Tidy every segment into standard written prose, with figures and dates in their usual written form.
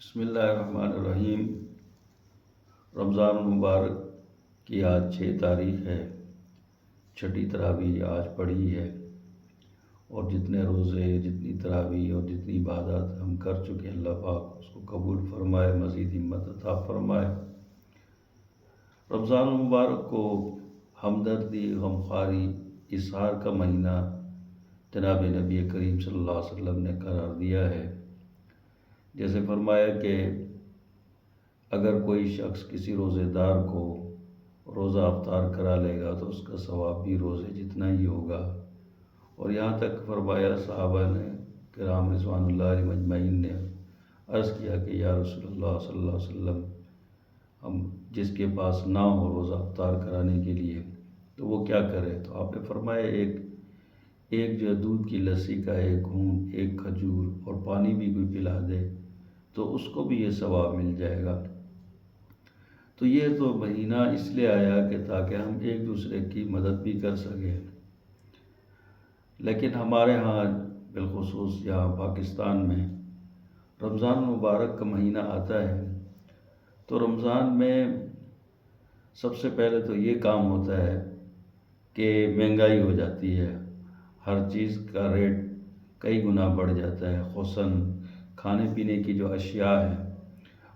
بسم اللہ الرحمن الرحیم۔ رمضان المبارک کی آج 6 تاریخ ہے۔ چھٹی تراویح آج پڑھی ہے، اور جتنے روزے، جتنی تراویح اور جتنی عبادات ہم کر چکے، اللہ پاک اس کو قبول فرمائے، مزید ہمت عطا فرمائے۔ رمضان المبارک کو ہمدردی، غمخواری، اظہار کا مہینہ جناب نبی کریم صلی اللہ علیہ وسلم نے قرار دیا ہے۔ جیسے فرمایا کہ اگر کوئی شخص کسی روزے دار کو روزہ افطار کرا لے گا تو اس کا ثواب بھی روزے جتنا ہی ہوگا، اور یہاں تک فرمایا صحابہ نے کرام رضوان اللہ علیہم اجمعین نے عرض کیا کہ یا رسول اللہ صلی اللہ علیہ وسلم، ہم جس کے پاس نہ ہو روزہ افطار کرانے کے لیے تو وہ کیا کرے؟ تو آپ نے فرمایا ایک جو دودھ کی لسی کا ایک گھونٹ، ایک کھجور اور پانی بھی کوئی پلا دے تو اس کو بھی یہ ثواب مل جائے گا۔ تو یہ تو مہینہ اس لیے آیا کہ تاکہ ہم ایک دوسرے کی مدد بھی کر سکیں، لیکن ہمارے ہاں بالخصوص یہاں پاکستان میں رمضان المبارک کا مہینہ آتا ہے تو رمضان میں سب سے پہلے تو یہ کام ہوتا ہے کہ مہنگائی ہو جاتی ہے، ہر چیز کا ریٹ کئی گنا بڑھ جاتا ہے، خصوصاً کھانے پینے کی جو اشیاء ہیں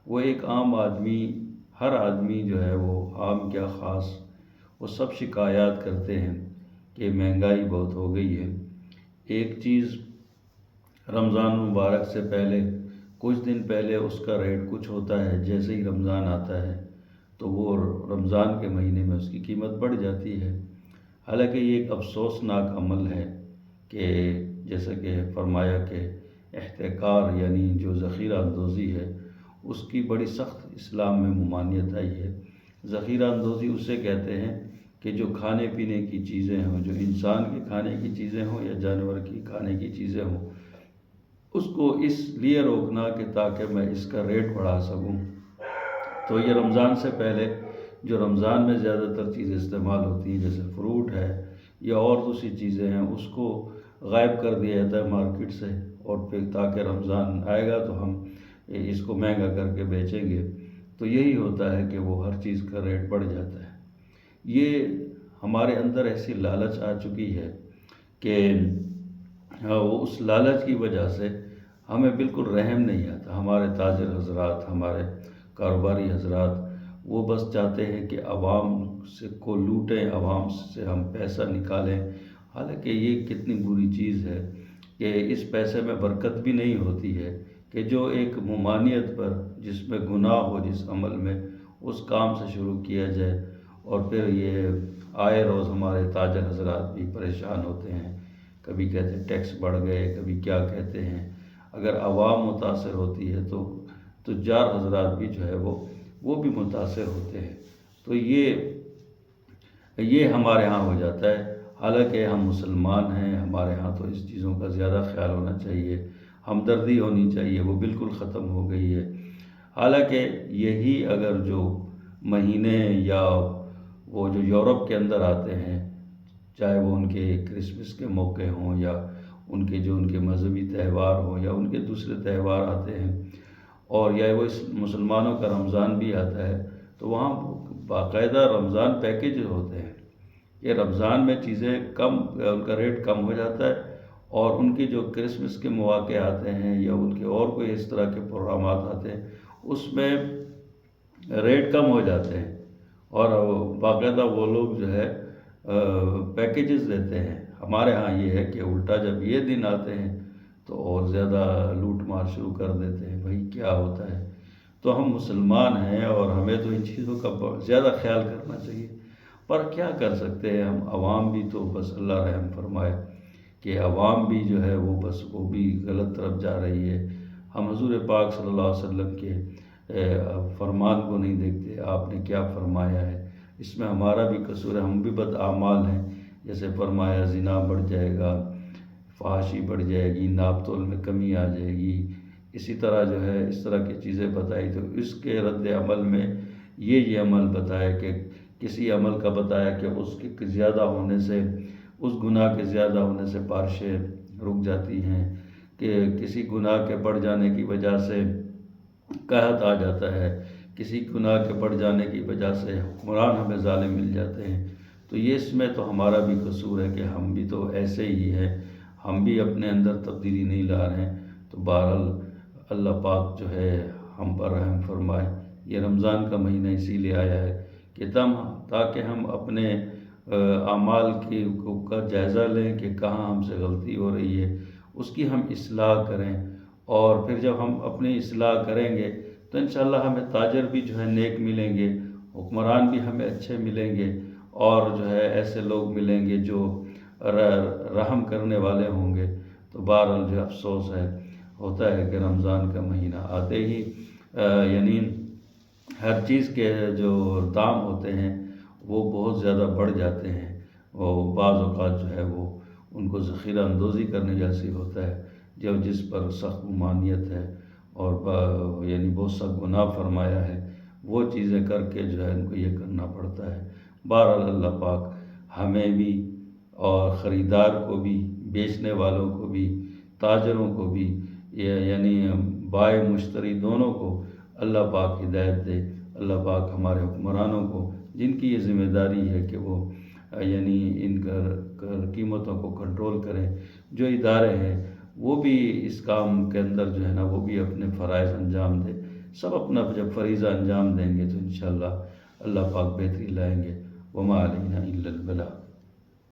وہ ایک عام آدمی، ہر آدمی جو ہے وہ عام کیا خاص، وہ سب شکایات کرتے ہیں کہ مہنگائی بہت ہو گئی ہے۔ ایک چیز رمضان مبارک سے پہلے کچھ دن پہلے اس کا ریٹ کچھ ہوتا ہے، جیسے ہی رمضان آتا ہے تو وہ رمضان کے مہینے میں اس کی قیمت بڑھ جاتی ہے۔ حالانکہ یہ ایک افسوسناک عمل ہے کہ جیسا کہ فرمایا کہ احتکار یعنی جو ذخیرہ اندوزی ہے اس کی بڑی سخت اسلام میں ممانعت آئی ہے۔ ذخیرہ اندوزی اسے کہتے ہیں کہ جو کھانے پینے کی چیزیں ہوں، جو انسان کے کھانے کی چیزیں ہوں یا جانور کی کھانے کی چیزیں ہوں، اس کو اس لیے روکنا کہ تاکہ میں اس کا ریٹ بڑھا سکوں۔ تو یہ رمضان سے پہلے جو رمضان میں زیادہ تر چیزیں استعمال ہوتی ہیں جیسے فروٹ ہے یا اور دوسری چیزیں ہیں، اس کو غائب کر دیا جاتا ہے مارکیٹ سے، اور پھر تاکہ رمضان آئے گا تو ہم اس کو مہنگا کر کے بیچیں گے۔ تو یہی ہوتا ہے کہ وہ ہر چیز کا ریٹ بڑھ جاتا ہے۔ یہ ہمارے اندر ایسی لالچ آ چکی ہے کہ وہ اس لالچ کی وجہ سے ہمیں بالکل رحم نہیں آتا۔ ہمارے تاجر حضرات، ہمارے کاروباری حضرات وہ بس چاہتے ہیں کہ عوام سے کو لوٹیں، عوام سے ہم پیسہ نکالیں۔ حالانکہ یہ کتنی بری چیز ہے کہ اس پیسے میں برکت بھی نہیں ہوتی ہے کہ جو ایک ممانعت پر، جس میں گناہ ہو جس عمل میں، اس کام سے شروع کیا جائے، اور پھر یہ آئے روز ہمارے تاجر حضرات بھی پریشان ہوتے ہیں، کبھی کہتے ہیں ٹیکس بڑھ گئے، کبھی کیا کہتے ہیں۔ اگر عوام متاثر ہوتی ہے تو تجار حضرات بھی جو ہے وہ بھی متاثر ہوتے ہیں۔ تو یہ ہمارے ہاں ہو جاتا ہے۔ حالانکہ ہم مسلمان ہیں، ہمارے ہاں تو اس چیزوں کا زیادہ خیال ہونا چاہیے، ہمدردی ہونی چاہیے، وہ بالکل ختم ہو گئی ہے۔ حالانکہ یہی اگر جو مہینے یا وہ جو یورپ کے اندر آتے ہیں، چاہے وہ ان کے کرسمس کے موقع ہوں یا ان کے مذہبی تہوار ہوں یا ان کے دوسرے تہوار آتے ہیں، اور یا وہ مسلمانوں کا رمضان بھی آتا ہے، تو وہاں باقاعدہ رمضان پیکیج ہوتے ہیں۔ یہ رمضان میں چیزیں کم، ان کا ریٹ کم ہو جاتا ہے، اور ان کی جو کرسمس کے مواقع آتے ہیں یا ان کے اور کوئی اس طرح کے پروگرامات آتے ہیں اس میں ریٹ کم ہو جاتے ہیں، اور باقاعدہ وہ لوگ جو ہے پیکیجز دیتے ہیں۔ ہمارے ہاں یہ ہے کہ الٹا جب یہ دن آتے ہیں تو اور زیادہ لوٹ مار شروع کر دیتے ہیں۔ بھائی کیا ہوتا ہے؟ تو ہم مسلمان ہیں اور ہمیں تو ان چیزوں کا زیادہ خیال کرنا چاہیے، پر کیا کر سکتے ہیں ہم؟ عوام بھی تو بس اللہ رحم فرمائے کہ عوام بھی جو ہے وہ بھی غلط طرف جا رہی ہے۔ ہم حضور پاک صلی اللہ علیہ وسلم کے فرمان کو نہیں دیکھتے، آپ نے کیا فرمایا ہے، اس میں ہمارا بھی قصور ہے، ہم بھی بد اعمال ہیں۔ جیسے فرمایا زنا بڑھ جائے گا، فحاشی بڑھ جائے گی، ناپ تول میں کمی آ جائے گی، اسی طرح جو ہے اس طرح کی چیزیں بتائی۔ تو اس کے رد عمل میں یہ عمل بتایا کہ کسی عمل کا بتایا کہ اس کے زیادہ ہونے سے، اس گناہ کے زیادہ ہونے سے بارشیں رک جاتی ہیں، کہ کسی گناہ کے بڑھ جانے کی وجہ سے قحط آ جاتا ہے، کسی گناہ کے بڑھ جانے کی وجہ سے حکمران ہمیں ظالم مل جاتے ہیں، تو یہ اس میں تو ہمارا بھی قصور ہے کہ ہم بھی تو ایسے ہی ہیں، ہم بھی اپنے اندر تبدیلی نہیں لا رہے ہیں۔ تو بہرحال اللہ پاک جو ہے ہم پر رحم فرمائے۔ یہ رمضان کا مہینہ اسی لیے آیا ہے کہ تاکہ ہم اپنے اعمال کا جائزہ لیں کہ کہاں ہم سے غلطی ہو رہی ہے، اس کی ہم اصلاح کریں، اور پھر جب ہم اپنی اصلاح کریں گے تو انشاءاللہ ہمیں تاجر بھی جو ہے نیک ملیں گے، حکمران بھی ہمیں اچھے ملیں گے، اور جو ہے ایسے لوگ ملیں گے جو رحم کرنے والے ہوں گے۔ تو بہرحال جو افسوس ہوتا ہے کہ رمضان کا مہینہ آتے ہی یعنی ہر چیز کے جو دام ہوتے ہیں وہ بہت زیادہ بڑھ جاتے ہیں، وہ بعض اوقات جو ہے وہ ان کو ذخیرہ اندوزی کرنے جیسی ہوتا ہے، جس پر سخت ممانعت ہے اور یعنی بہت سا گناہ فرمایا ہے، وہ چیزیں کر کے جو ہے ان کو یہ کرنا پڑتا ہے۔ بہرحال اللہ پاک ہمیں بھی اور خریدار کو بھی، بیچنے والوں کو بھی، تاجروں کو بھی، یعنی بائع مشتری دونوں کو اللہ پاک ہدایت دے۔ اللہ پاک ہمارے حکمرانوں کو، جن کی یہ ذمہ داری ہے کہ وہ یعنی ان قیمتوں کو کنٹرول کریں، جو ادارے ہیں وہ بھی اس کام کے اندر جو ہے نا وہ بھی اپنے فرائض انجام دیں۔ سب اپنا جب فریضہ انجام دیں گے تو انشاءاللہ اللہ پاک بہتری لائیں گے۔ وما علینا الا البلاغ۔